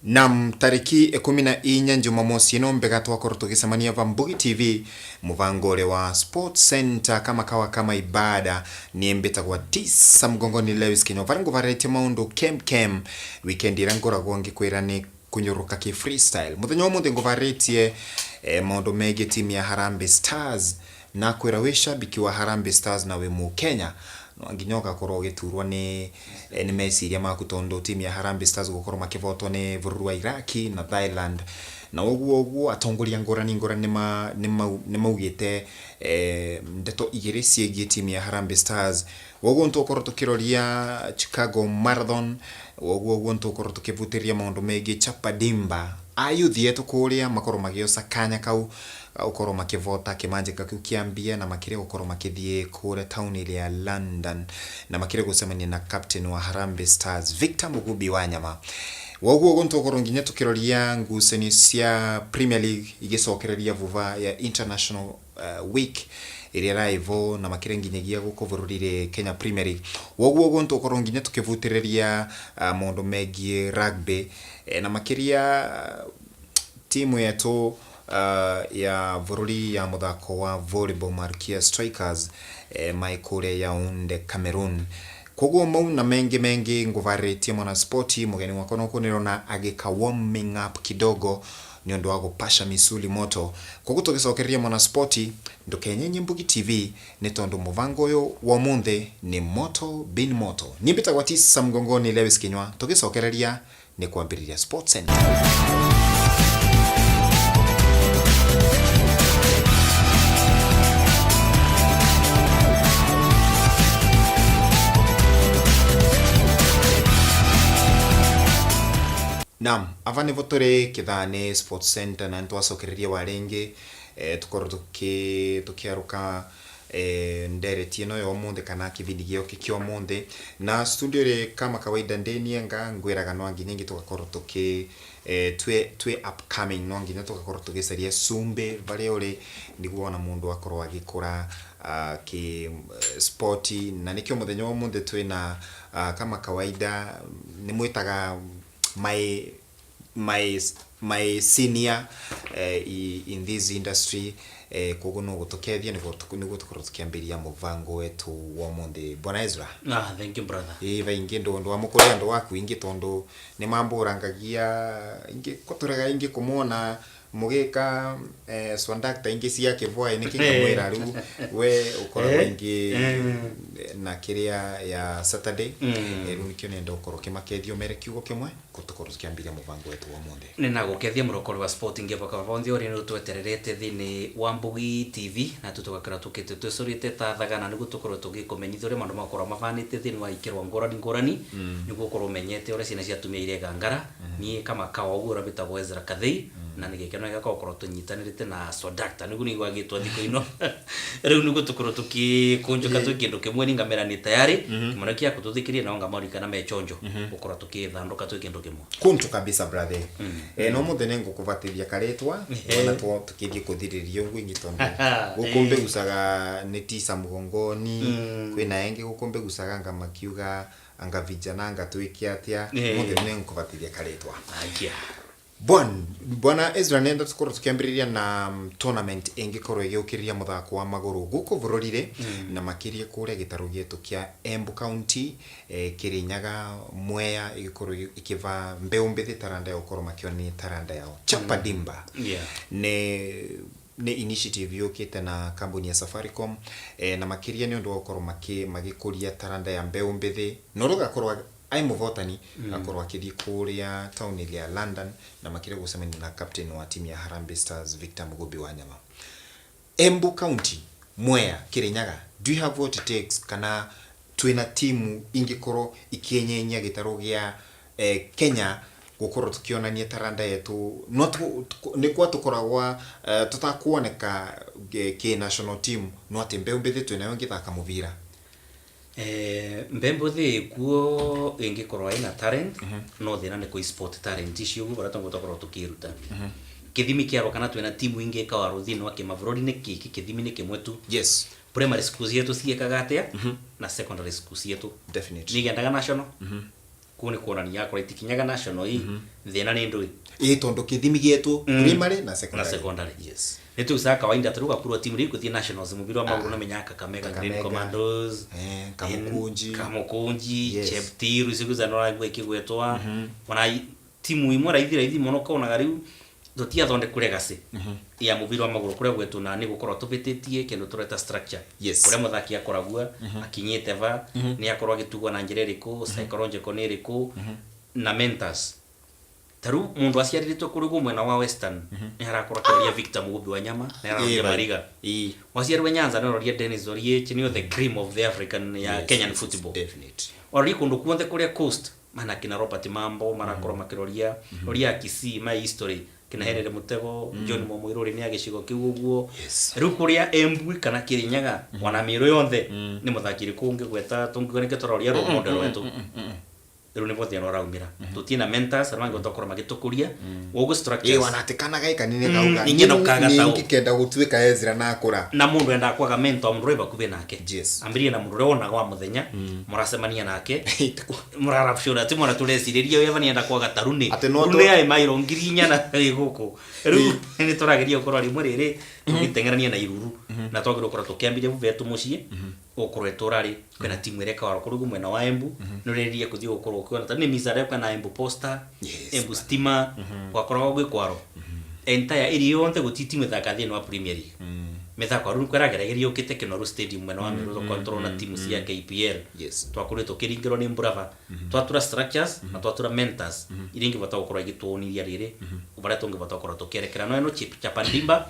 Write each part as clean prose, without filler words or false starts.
Nam tariki 14 Jumamosi ino mbega twakorwo tugisemania va Mbugi TV muvangore wa Sports Center kama ibada ni mbitagwa tisa mgongoni Lewis Kinyo varangu varete maundu kem weekend irangora gwangi kwira ni kunyuruka ki freestyle muthenya wa muthe ngovaretie maundu mege timu ya Harambee Stars na kwira we shabiki wa Harambee Stars na we mu Kenya no nginyoka korwo giturwa ni meciria maku tondu timu ya Harambee Stars gukorwo makivotwo ni vururu wa Iraki na Thailand na oguo atongoria ngorani ni maugite ndeto igiri ciegi timu ya Harambee Stars oguo ntukorwo tukiroria Chicago Marathon oguo ntukorwo tukivutiria maundu megi Chapadimba ayuthi yetu kuria makorwo magiosa kanya kau ukorwo makivota kimanjika kiu kiambia na makire ukorwo makithie kure town ile ya London na makire gucemania na captain wa Harambee Stars Victor Mugubi Wanyama woguo gontokorwo nginya tukiroria nguseni cia Premier League igicokereria vuva ya International Week iria raivo na makire nginyagia gukovururire Kenya Premier League woguo gontokorwo nginya tukivutireria maundu megie rugby na makiria timu yetu ya vururi ya muthako wa volleyball Malkia Strikers maikure ya unde Cameroon koguo mau na mengi nguvaretie mwana sporti mugeni wako no kunirona agika warming up kidogo niondo wa gupasha misuli moto koguo tugicokereria mwana sporti ndukenyenye Mbugi TV ni tondu muvango uyu wa munthe ni moto bin moto nimbita kwa tisa mgongoni Lewis Kinywa tugicokereria ni kwambiriria Sports Center. Nam avane votore kithane Sports Center na ntwacokereria warengi tukorwo tukiaruka ndereti ino yo munthe kana kivindi gio kikio munthe na studio re kama kawaida ndeni nga ngwiraga no nginyengi tugakorwo tuki twe upcoming no nginya tugakorwo tugiceria Sumbe vale uri niguo na mundu akorwo agikura ki sporti na nikio muthenya wa munthe twina kama kawaida ni mwitaga my senior in this industry koguo no gutokethia niguo tukorwo tukiambiria muvango wetu wa munthe Bwana Ezra. Thank you brother. Vaingi ndo amukuria ndo waku ingi tondu ni mamburangagia ingi koturega ingi kumona mugika swandakta ingi cia kivwa ni kingamwira ru we ukorwo ingi na kiria ya Saturday ru nikio nenda ukorwo kimakethio mere kiugo kimwe kutukorwo tukiambiria muvango wetu wa munthe ni na gukethia murokoro wa sporting geboka bondi ori no twetererete thini wa Mbugi TV na tutugakira tukite twesorite tathagana nigu tukorwo tugikumenyithia uri mandu makorwo mavanite thini wa ikirwa ngorani nigu ukorwo menyete uri cina cia tumia ire gangara ni kama kawa ugura bitagwo Ezra Kathei na nigekeno igakorwo tunyitanirite na Sodakta nigu ni gwagitwa thiko ino riu nigu tukorwo tukikunjuka tukindu kimwe ni ngamera ni tayari kimanakia kututhikiria na onga marika na mechonjo ukorwo tukithanduka tukindu kimwe kuntu kabisa brother no muthene ngukuvatithia karetwa na tukithie kuthiriria ugu ingitondu gukumbe gusaga ni tisa mugongoni kwina engi gukumbe gusaga ngamakiuga anga vijana anga tuikia atia muthene ngukuvatithia karetwa Bwana Ezra nenda tukorwo tukiambiriria na tournament ingikorwo igiukiria muthako wa maguru guku vururire na makiria kuria gitaru gietu kia Embu County Kirinyaga Mwea igikorwo ikiva mbeumbithi taranda ya ukorwo makioni taranda yao Chapadimba ne initiative yokite na kampuni ya Safaricom na makiria ni undu ukorwo magikuria taranda ya mbeumbithi no rugakorwo ai muvotani akorwo akithii kuria town ile ya London na makire gucemania na captain wa timu ya Harambee Stars Victor Mugubi Wanyama. Embu County Mwea Kirinyaga do you have what it takes kana twina timu ingikorwo ikienyenyia gitaro gia Kenya gukorwo tukionania taranda yetu no ni kwa tukoragwa tutakuoneka ki national team no atimbe umbithi twina ngithaka muvira mbembo the kuo ingikorwa ina talent no thina ni ku sport talent icio ugu bara tongo tokorwo tukiruta kithimi kiaro kana twina timu ingi ka waruthini wa kimavurori ni kiki kithimi ni kimwe tu yes primary schools yetu ciekaga atia na secondary schools yetu definitely nigendaga national kuni kuonania yakora itikinyaga national thina ni ndui tondu kithimi gietu primary na secondary yes netu sa kawaida turuka kurwa timu ri kuthi nationals mubiro maguru na menyaka Kakamega Green Commandos Kamukunji Cheptiru sikuza no rangwe kigwetwa wana timu imwe raithi mono kona gariu dotia thonde kure gase ya mubiro maguru kure gwetu na ni gukorwo tupititie kendo tureta structure kure muthaki akoragua akinyete va ni akorwa gitugwa na njira iriku psychological ni iriku na mentors taru mundu aciariritwe kuri gumwe na wa Western ni harakora kiria Victor Mugubi wa Nyama ni hararoria Mariga waciarwe Nyanza ni roria Dennis Oriech ni the cream of the African ya Kenyan football definitely ori kundu kuonde kuria coast mana kina Robert Mambo marakora makiroria roria Kisii my history kina Herere Mutego John Momwiruri ni agicigo kiuguo riu kuria Embu kana Kirinyaga wana miro yonthe ni muthakiri kungi gweta tungioneke tororia ro model wetu riu ni bothia no raumira tutina mentors arango tokora magitukuria wogo structures wanatikana gaikanine kauga ingeno kaga tao ngikenda gutwika Ezra na akura na mundu enda kwaga mentor mundu reba kube nake ambirie na mundu rona gwa muthenya murasemania nake murarapshura ti mura tureciriria we bani enda kwaga taruni rune ai mairo ngirinya na guku riu ni turageria ukorwa rimwe riri tugitengerania na iruru na twagiro ukora tukiambire buvetu mucie ukorwe turari kwena timu ireka waro kurugu mwena wa Embu nuririe kuthii ukorwo kwena tani misare kwena Embu Posta Embu Stima wakorwo gwikwaro entire area yonte gutiti mithaka thini wa Premier League mithako ru kwerageregeria ukite Kinoru Stadium mwena wa Meru control na timu cia KPL twakuri tukiringirwo ni Mburava twatura structures na twatura mentors iringi bata ukorwo igituoniria riri ubare tungi bata ukorwo tukierekera no eno chip chapandimba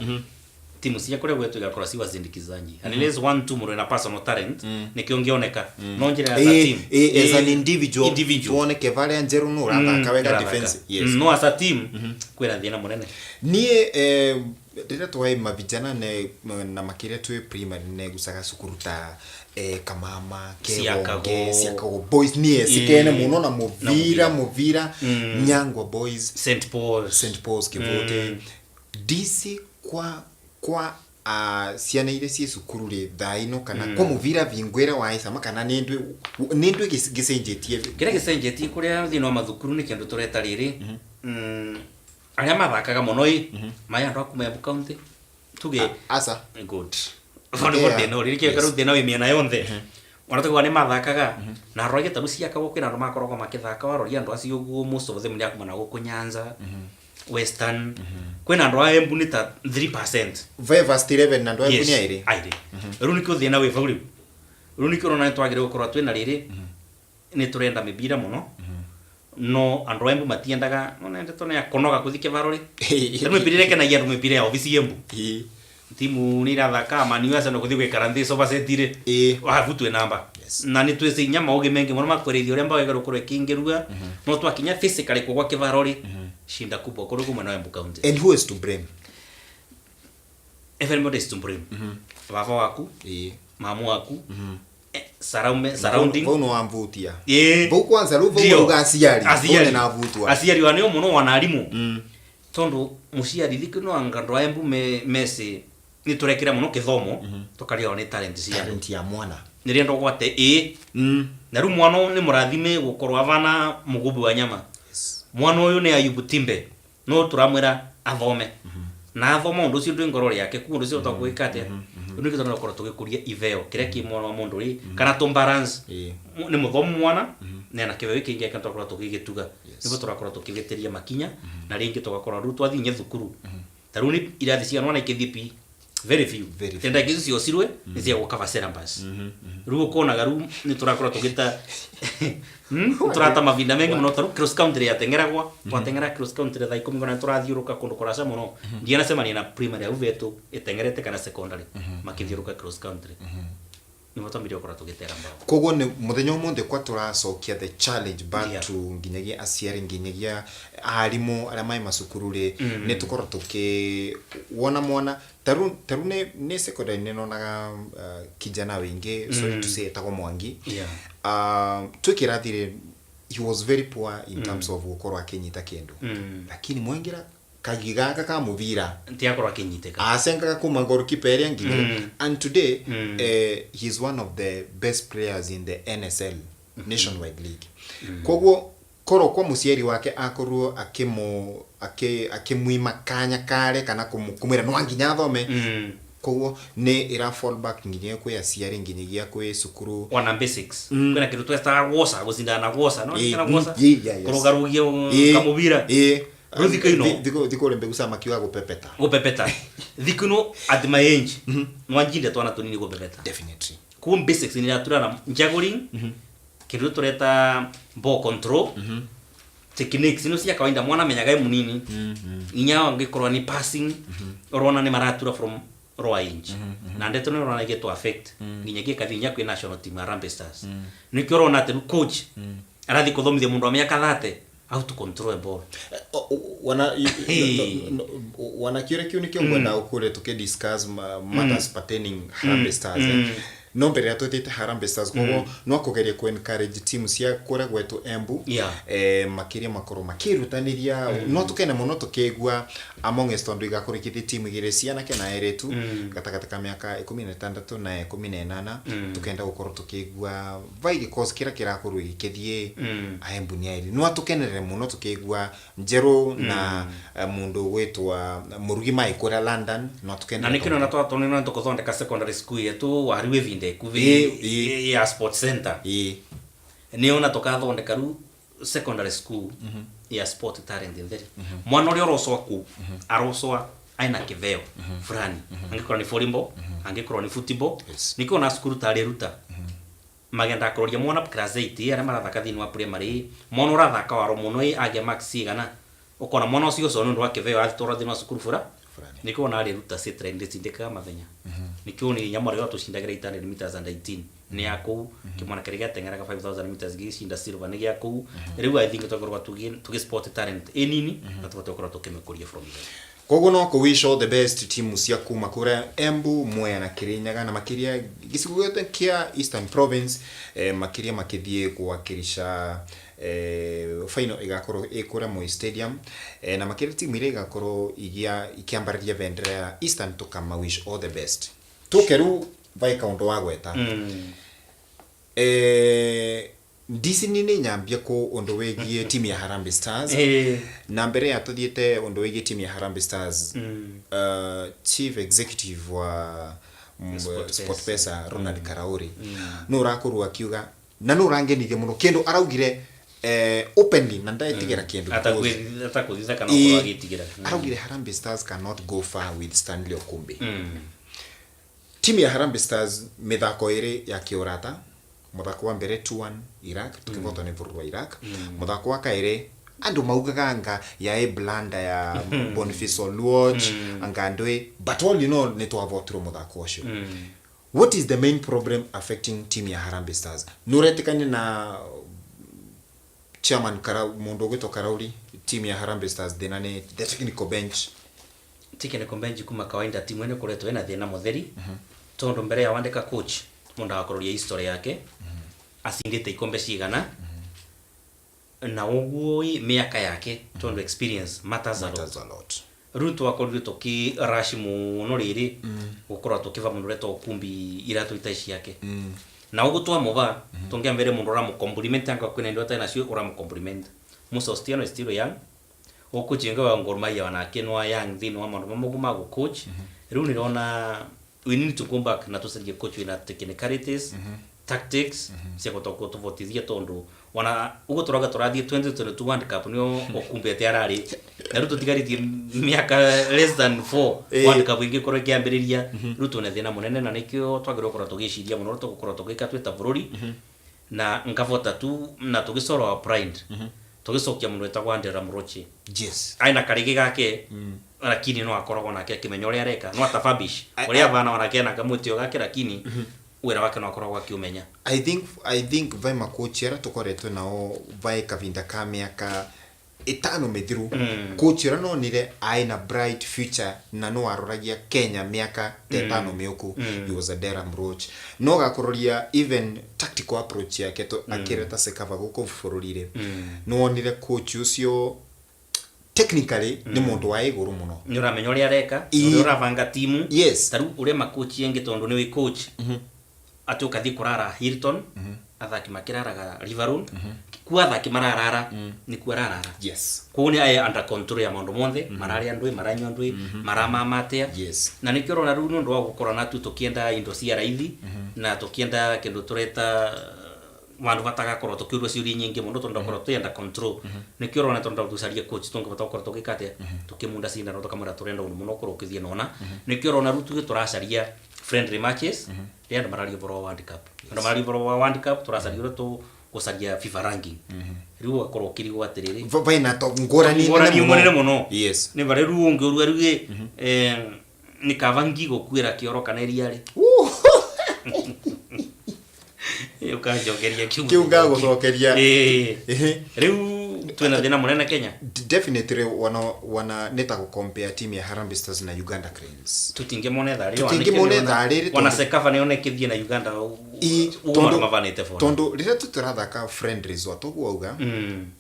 timu cia kure gwetu igakora si wazindikizanyi unless one two mure na personal talent nikiongeoneka no njira as a team as an individual tuoneke vale njeru no rataka wega defense no as a team kwera thina munene nie rira twai mavijana ne na makiria twi primary ne gusaga sukuruta Kamama Kebonge Siakago boys nie sikene muno na Muvira Nyangwa boys St Paul's Kivote DC kwa ciana ile cie cukuru ri thaino kana kwa Muvira vingwera wa Isama kana nindwe gicenjetie kire gicenjetie kuria thino mathukuru ni kindu tureta riri aria mathakaga muno maya ndo akuma Embu County tuge asa good for no riri kero thina we miena yonthe wanatu kwa ni mathakaga na roige tabu cia kago kwina ndo makoragwo makithaka waroria ndo acio guo most of them ndi akuma na guku Nyanza Western kwena ndo Embu ni ta 3% Vivas 11 na ndo Embu ni aire runi ko thina we fauri runi ko na twagire gukorwa twina riri ni turenda mibira muno no andro Embu matiendaga no nende tone akonoga kuthike varori rimwe pirire kana ya rumwe pire ofisi Embu timu ni rathaka mani wasa no kuthigwe karanthe so basetire wa vutwe namba na ni twese nyama oge mengi muno makwereithio ria mbaga gukorwa kingirua no twakinya physically kwa kivarori shinda kubwa kurugu mwana wa Embu County. And who is to blame? Everybody is to blame. Baba waku, mamu waku, surrounding. Bono amvutia. Bo kwanza ruvo uga asiari. Na avutwa. Asiari waneo muno wanalimu. Tondo musiari thikino angando wa Embu mesi ni turekira muno kithomo tukaria one talent ya mwana. Niriendo gwate na ru mwana ni murathime gukorwa vana Mugubi wa Nyama. Mwana uyu ni Ayubu Timbe no turamwira athome na athoma ndo cio ndo ngorore yake ku ndo cio twakwikate ndo kitona gukora tugikuria iveo kiria ki mwana wa mundu ri kana to balance ni muthomu mwana ne na kiwe kingi kana twakora tugigituga nibo turakora tukigiteria makinya na ringi tugakora ru twathinye thukuru taruni irathi cia mwana ikithipi very few tenda kizu cio cirwe ni cia gukava syllabus ru konaga ru ni turakora tugita turata mavinda mengi muno taru cross country yatengeragwa twatengera cross country tha 10 ngona turathiuruka kundu kurasa muno ndiana semani na primary au vetu itengerete kana secondary makithiuruka cross country ni motambirio kora tugitera mbao kogo ni muthenya umunde kwa turacokia the challenge back to nginyagia aciari nginyagia arimu aria mai macukuru ri ni tukora tuki wona mwana taru ne secondary ne nonaga kijana wingi sorry to say tago Mwangi tukirathire he was very poor in terms of gukorwa kinyita kendo lakini Mwangira kagigaka ka Muvira ntiakorwa kinyiteka asenga kuma goalkeeper area nginya and today he's one of the best players in the NSL Nationwide League kogo koro kwa musieri wake akorwo akimwima kanya kare kana kumwira no nginya thome koguo ni ira fallback nginya kwe aciari nginya kwe cukuru wana basics kwena kindu twesta wosa guzindana wosa no kana wosa kurugarugio kamubira ruthika ino thiko lembe gusama kiwa gupepeta thikuno at my age nwanjinde twana tunini gupepeta definitely ku basics ni aturana juggling kindu tureta ball control techniques ino cia kawaida mwana menyaga munini inya ngikorwa ni passing orona ni maratura from raw inch na ndeto no rona get to affect nginya gikavinya kwi national team Harambee Stars nikiorona ati coach arathi kuthomithia mundu wa miaka 30 how to control a ball wana kile nikio ngwenda ukure discuss matters pertaining Harambee Stars no mbere atotete Harambee Stars koguo no kugeria ku encourage team cia kura gwetu Embu makiria makoro makirutaniria no tukene muno tukigwa among estondo igakurikithia team igire ciana kena eretu gatakata ka miaka 16 na 18 tukenda gukorwo tukigwa vaigi cause kira kuru igikithie Embu ni airi no tukenere muno tukigwa Njeru na mundu wetwa Murugi mai kura London no tukenere na nikino na twatoni no tukuthondeka secondary school yetu wariwe vinde kuvi ya sports center ni ona tukathondeka ru secondary school ya sport talent in there mwana uri oroswa ku aroswa aina kiveo fulani angikora ni volleyball angikora ni football niko na school tari ruta magenda kuroria mwana class 8 ara marathaka thini wa primary mwana urathaka waro muno age max igana ukona mwana ucio so ndu wa kiveo athora thini wa school fulani niko na ari ruta se trend tsindika mathenya nikyo ni nyamara yo tushindagira 800 meters and 18 ni yako kimwana kariga tengera 5000 meters gishinda silver ni yako riu I think tukorwa tugi sport talent enini na tukorwa tukimekuria from there koguo no ku wish all the best team cia kuma kura Embu Mwea na Kirinyaga na makiria gicigo gyote kia Eastern Province makiria makithie kuwakirisha final igakorwo ikura Moi Stadium na makiria team ile igakorwo ikiambararia bendera ya Eastern tukama wish all the best tukeru vai kaundo wa gweta Disney ni nyambia ko ondo wegie team ya Harambee Stars na mbere ya tuthiete ondo wegie team ya Harambee Stars chief executive wa SportPesa Ronald Karauri no rakorwa akiuga na no rangenige muno kendo araugire openly na ndaitigira kendo atakuthitha kana ko agitigira araugire Harambee Stars cannot go far with Stanley Okumbi team ya Harambee Stars mithako iri ya kiorata muthako wa mbere 2-1 Iraq tukivota ni vurwa Iraq muthako wa kaire andu maugaganga ya blanda ya Boniface Oluoch angandwe but all you know ni twavotiro muthako ucio what is the main problem affecting team ya Harambee Stars nuretikani na chairman mundu gwito Karauri team ya Harambee Stars denane the technical bench kuma kawaida timu ene kuretwo ina thina mutheri tondo mbere ya wandika coach mundu akororia history yake asindite ikombe cigana na uguo miaka yake tondo experience matters a lot ruto akorire toki rush muno riri gukorwa tukiva mundu reto Okumbi iratu itaici yake na uguo twamova tongia mbere mundu ra mu compliment anga kwina ndo tena cio ura mu compliment Musa Ostieno estilo yang okuchinga wa Gor Mahia wanakenwa yang thini wa maundu mamuguma go coach riu ni rona we need to come back na tusaidie coach wina technicalities tactics cia gutoko tuvotithia tondu wana ugo turaga turathie 2022 World Cup nio Okumbi ati arari na ruto tigaritie miaka less than 4 World Cup ingi korwo kiambiriria ruto ne thina munene na nikio twagirwo korwo tugiciria muno ruto gukorwo tugika twita bururi na ngavota tu na tugisoro pride tugicokia mundu etagwa Ndera Murochi yes aina karigi gake lakini no akoragwo nake akimenya uria areka no atafabish uria bana wanake na kamutio gake lakini wera wake no akoragwo akiumenya I think vai makochi era tukoretwe nao vai kavinda ka miaka 5 mithiru coach era no nire aina bright future na no aroragia Kenya miaka 5 miuku he was a Ndera Murochi no gakororia even tactical approach yake to akireta sekava guko fururire no nire coach ucio technically ni mundu wa iguru muno ni uramenya uria areka uria uravanga timu yes taru uria makochi yengi tondu ni we coach atuka thi kurara Hilton athaki makiraraga Riverwood kuathaki mararara ni kuararara yes kuni ay under control ya maundu monthe marari andui maranyo andui maramamatea yes na nikio rona ru ndo wa gukora na tu tukienda indo cia raithi na tukienda kindu tureta wandu bataga korwo tukiurwo ciuri nyingi muno tondu korwo tuyenda control nikio rona tondu tucaria coach tondu bataga korwo tukikate tukimunda cinda no tukamura turenda muno korwo ukithie nona nikio rona ru tu turacaria friendly matches and marari boro World Cup ndo marari boro World Cup turacaria ro kucaria FIFA ranking riu akorwo kirigwo atiriri vaina to ngorani muno yes ni bare ru nguru ruge ni kavangi gokwira kioro kana riari ukajokeria kiunga gucokeria riu twena thina munene Kenya definitely wana neta go compare team ya Harambee Stars na Uganda Cranes tutinge monetha riri wana sekafa ne onekithie na Uganda tondo mavanite fona tondo rira tuturathaka friendlies watu guauga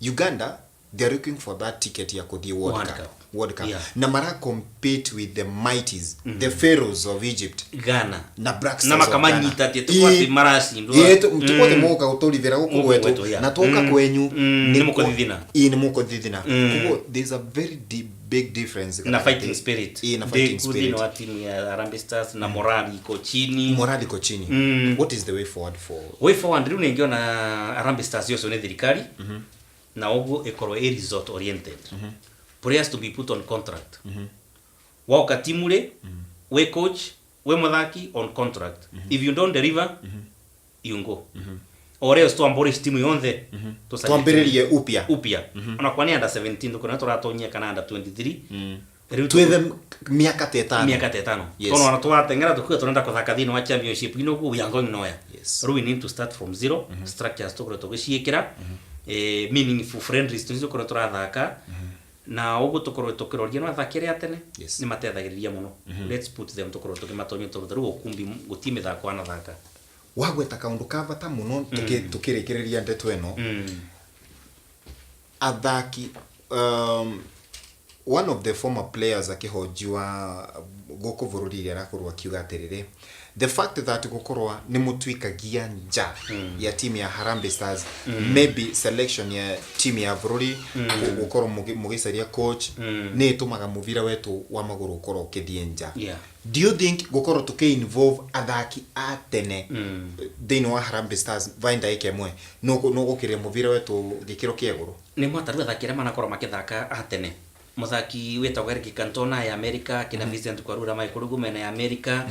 Uganda they are looking for that ticket ya kuthi World Cup yeah. na mara compete with the mighties the pharaohs of Egypt Ghana na Black Stars na makamanyita tukwati marasi ndo tukwate moka utolivera guku gwetu na toka kwenyu ni mukothithina ni mukothithina kuko there's a very big difference na fighting spirit na fighting spirit na timu ya Harambee Stars na morali iko chini what is the way forward riu ningiona Harambee Stars yoso ne thirikari na ogo ekoro result oriented players to be put on contract wao katimule we coach we muthaki on contract if you don't deliver you go ore sto ambore timu yonde tuambiririe upya ona kwani under 17 tukona turatonyia kana under 23 riu twethe miaka 5 yes kono ona twatengera tukuwa tunaenda kuthaka thini wa championship ino ku we are going nowhere so we need to start from zero structures tukura tugiciikira meaningful friendlies tuzikorwo turathaka na ugu tukorwo tukiroria no athakire atene ni matethagiriria muno let's put them tukorwo tukimatonyo turutheru kumbi gutime thako ana thaka wagweta kaundu kavata muno tukirikireria ndeto eno athaki one of the former players akihojiwa goko bururi arakorwa kiuga atiriri the fact that gukorwa ni mutwikagia nja ya team ya Harambee Stars maybe selection ya team ya bururi gukorwa mugicaria coach ni tumaga muvira wetu wa maguru gukorwa ukithie nja do you think gukorwa tuki-involve athaki atene thini wa Harambee Stars vainda ikemwe no gukiria muvira wetu gikiro kieguru ni mwataru athakire manakorwa makithaka atene muthaki wetagwo Eric Cantona ya America kina Vincent Kwarura mai kurugu mena ya America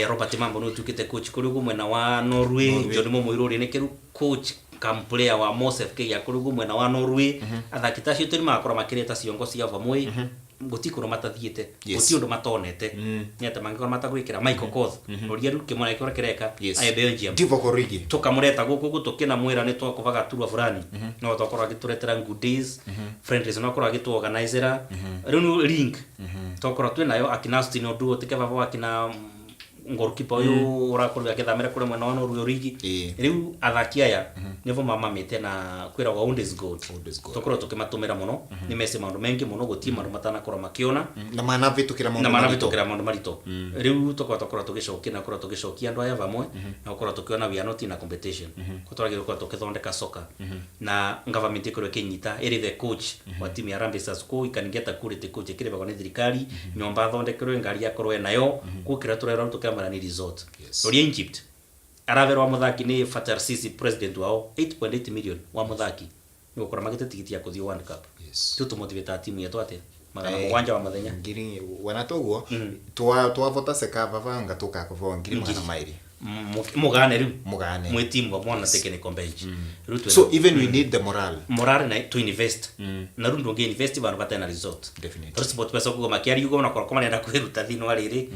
Robert Mambo no tukite coach kurugu mena wa Norway John Momoirori ne kiru coach kam player wa Mosef ke ya kurugu mena wa Norway athaki tacio turi makora makireta ciongo cia vamwe gutikuru matathiete guti undu matonete ni ata mangikora matagwikira Michael Koth roria ruke mwana ikora kireka aye Belgium Divo Korigi tukamureta guku tukina mwira ni twakuvaga turwa fulani no twakorwa gituretera good days friendlies no korwa gitu organizera riu link twakorwa twinayo akinastin odu tikeva vo akina ngorkipa uyu urakorwa akithamira kure mwena wa Norway rigi riu athaki aya nivo mamamite na kwira wa Undes Gold twakorwa tukimatumira muno ni mese maundu mengi muno gutima maundu matana korwa makiona na manavitukira maundu marito riu twakorwa tugicokia na korwa tugicokia andu aya vamwe na korwa tukiona we are not in a competition twakorwa korwa tukithondeka soka na government ikorwa kinyita eri the coach wa timu ya Harambee Stars ko ikanigeta quality coach kireba kwa thirikari nyomba thondekerwe ngari yakorwe nayo kukira turera tukamara ni resort ori Egypt aravero wa muthaki ni Fatar Sisi president wao 8.8 million wa muthaki ni gukora magite tikiti ya kuthi World Cup tu motivate timu yetu ate magana uwanja wa mathenya ngiri wanatoguo twavota sekava vanga tukakuvwa ngiri magana mairi mugane riu mwetimu wa mwana technical bench so even we need the morale na to invest na rundu nge invest bana batena result definitely sport pesa kugo makiari yugo na kwa nenda kwiruta thino ariri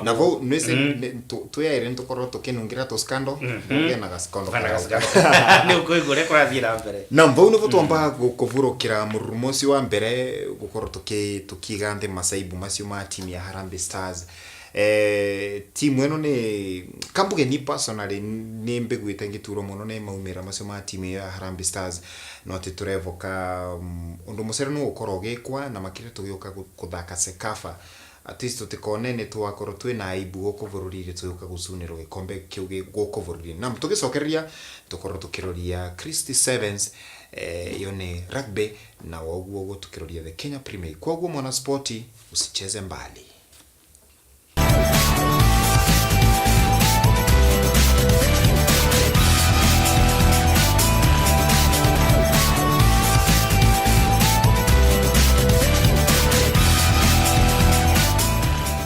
na vo nwese tuyaire ntukorwo tukinungira to scandal ngena ga scandal ni uko igore kwa thira mbere na mvo no twamba kuvurukira murumosi wa mbere gukorwo tukigande masaibu macio ma team ya Harambee Stars timu eno ni kambuge ni personally ni mbegwite ngituro muno ne maumira macio ma timu ya Harambee Stars no titurevoka undu musere no ukoro gikwa na makire tugioka kuthaka sekafa at least tutikone ni twakorwo twina aibu guku bururi-ri tuka gucunirwo gikombe kiu guku bururi-ri na tugicokereria tukorwo tukiroria Christy Sevens iyo ni rugby na woguo gutukiroria the Kenya Premier. Kwa guo mwana sporti usicheze mbali.